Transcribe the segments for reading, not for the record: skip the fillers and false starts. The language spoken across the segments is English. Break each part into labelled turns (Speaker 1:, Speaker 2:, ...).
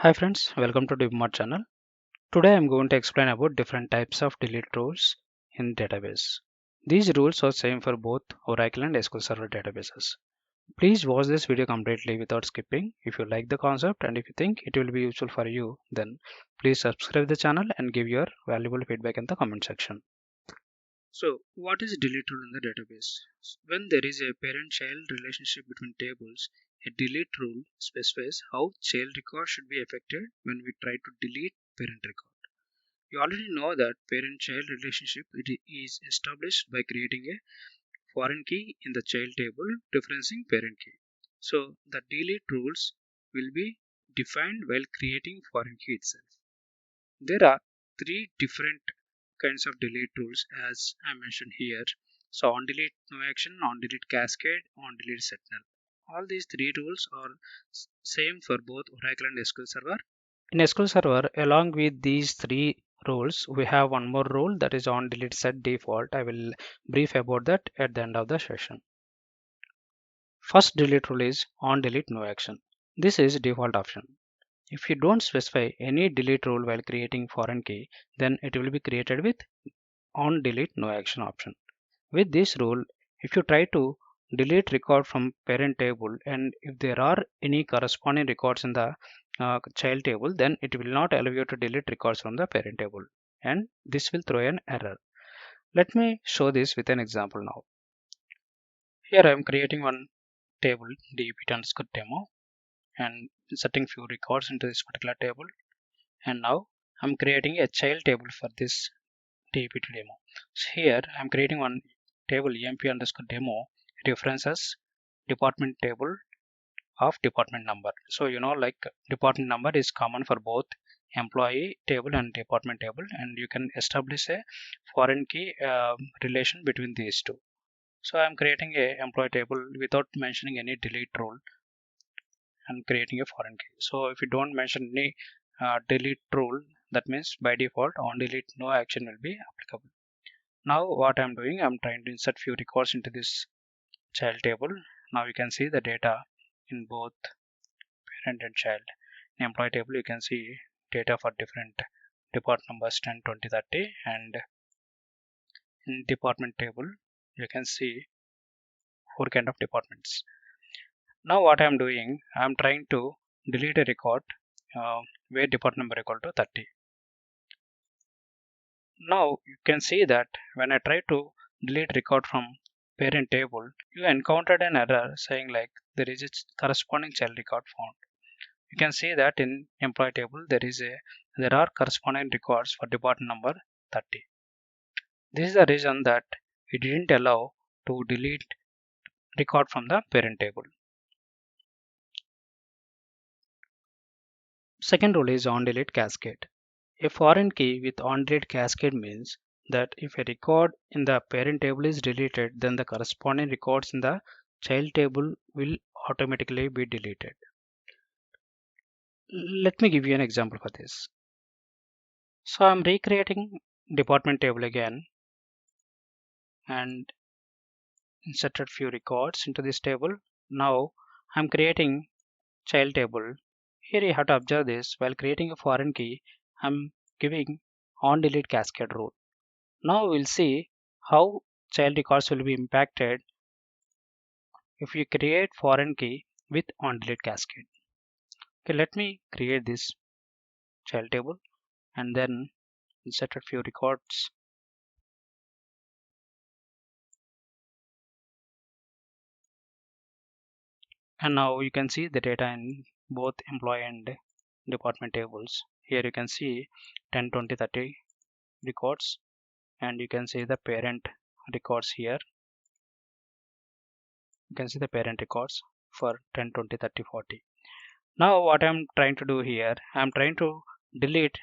Speaker 1: Hi friends, welcome to DB-Mart channel. Today I am going to explain about different types of delete rules in database. These rules are same for both Oracle and SQL Server databases. Please watch this video completely without skipping. If you like the concept and if you think it will be useful for you, then please subscribe the channel and give your valuable feedback in the comment section. So, what is delete rule in the database? When there is a parent-child relationship between tables, a delete rule specifies how child record should be affected when we try to delete parent record. You already know that parent-child relationship is established by creating a foreign key in the child table referencing parent key. So, the delete rules will be defined while creating foreign key itself. There are three different kinds of delete rules as I mentioned here. So on delete no action, on delete cascade, on delete set null. All these three rules are same for both Oracle and SQL Server. In SQL Server, along with these three rules, we have one more rule that is on delete set default. I will brief about that at the end of the session. First delete rule is on delete no action. This is default option. If you don't specify any delete rule while creating foreign key, then it will be created with on delete no action option. With this rule, if you try to delete record from parent table and if there are any corresponding records in the child table, then it will not allow you to delete records from the parent table and this will throw an error. Let me show this with an example now. Here I am creating one table DB-Demo and inserting few records into this particular table, and now I'm creating a child table for this DB-Demo. So here I'm creating one table emp_demo references department table of department number. So you know, like department number is common for both employee table and department table, and you can establish a foreign key relation between these two. So I'm creating a employee table without mentioning any delete rule and creating a foreign key. So if you don't mention any delete rule, that means by default on delete no action will be applicable. Now what I'm doing, I'm trying to insert few records into this child table. Now you can see the data in both parent and child. In employee table you can see data for different department numbers 10, 20, 30, and in department table you can see four kind of departments. Now what I'm doing, I'm trying to delete a record where department number equal to 30. Now you can see that when I try to delete record from parent table, you encountered an error saying like there is a corresponding child record found. You can see that in employee table there are corresponding records for department number 30. This is the reason that it didn't allow to delete record from the parent table. Second rule is on delete cascade. A foreign key with on delete cascade means that if a record in the parent table is deleted, then the corresponding records in the child table will automatically be deleted. Let me give you an example for this. So I'm recreating department table again and inserted few records into this table. Now I'm creating child table. Here you have to observe this. While creating a foreign key, I'm giving on delete cascade rule. Now we'll see how child records will be impacted if you create foreign key with on delete cascade. Okay, let me create this child table and then insert a few records. And now you can see the data in both employee and department tables. Here you can see 10, 20, 30 records, and you can see the parent records here. You can see the parent records for 10, 20, 30, 40. Now what I'm trying to do here, I'm trying to delete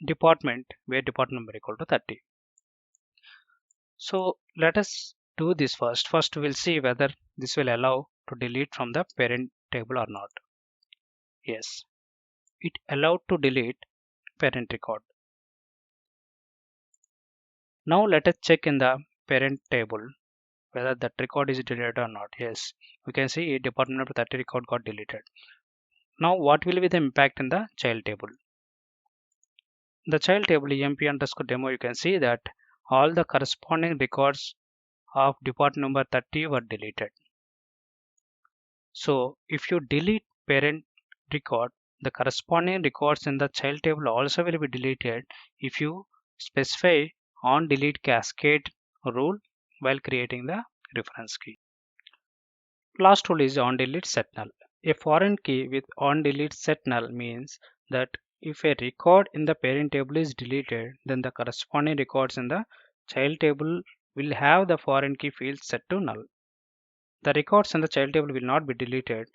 Speaker 1: department where department number equal to 30. So let us do this first. First we'll see whether this will allow to delete from the parent table or not. Yes, it allowed to delete parent record. Now let us check in the parent table whether that record is deleted or not. Yes, we can see department number 30 record got deleted. Now what will be the impact in the child table? The child table emp underscore demo, you can see that all the corresponding records of depart number 30 were deleted. So if you delete parent record, the corresponding records in the child table also will be deleted if you specify on delete cascade rule while creating the reference key. Last rule is on delete set null. A foreign key with on delete set null means that if a record in the parent table is deleted, then the corresponding records in the child table will have the foreign key field set to null. The records in the child table will not be deleted.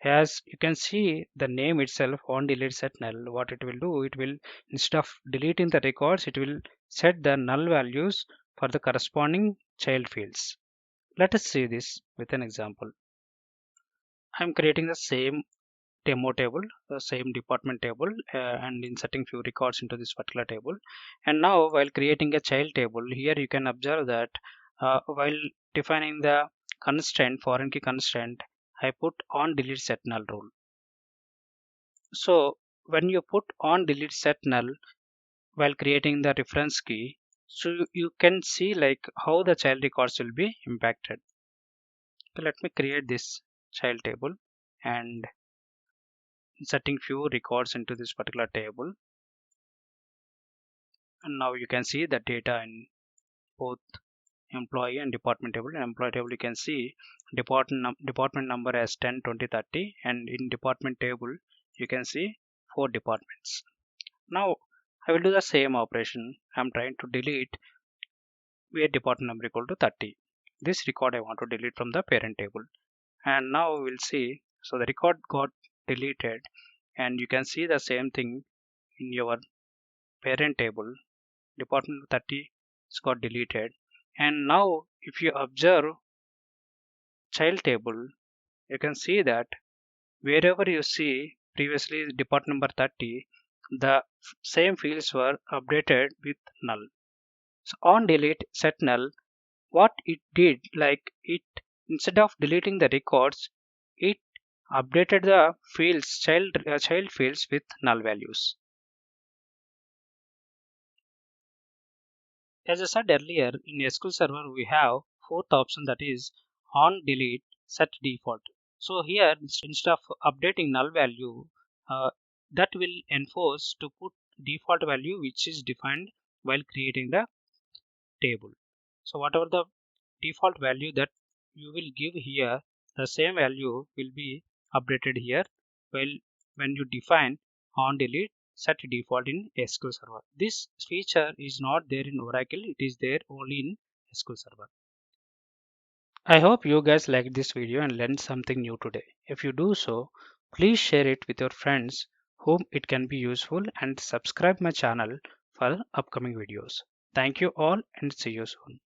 Speaker 1: As you can see the name itself on delete set null, what it will do, it will, instead of deleting the records, it will set the null values for the corresponding child fields. Let us see this with an example. I'm creating the same demo table, the same department table, and inserting few records into this particular table. And now while creating a child table, here you can observe that while defining the constraint, foreign key constraint, I put on delete set null rule. So when you put on delete set null while creating the reference key, so you can see like how the child records will be impacted. So let me create this child table and inserting few records into this particular table. And now you can see the data in both employee and department table. In employee table you can see department number as 10, 20, 30, and in department table you can see 4 departments. Now I will do the same operation. I'm trying to delete where department number equal to 30. This record I want to delete from the parent table. And now we'll see, so the record got deleted, and you can see the same thing in your parent table. Department 30 is got deleted, and now if you observe child table, you can see that wherever you see previously department number 30, the same fields were updated with null. So on delete set null, what it did, like it, instead of deleting the records, it updated the fields, child fields with null values. As I said earlier, in SQL Server we have fourth option, that is on delete set default. So here instead of updating null value, that will enforce to put default value which is defined while creating the table. So whatever the default value that you will give here, the same value will be updated here while when you define on delete set default in SQL Server. This feature is not there in Oracle, it is there only in SQL Server. I hope you guys liked this video and learned something new today. If you do so, please share it with your friends whom it can be useful, and subscribe my channel for upcoming videos. Thank you all and see you soon.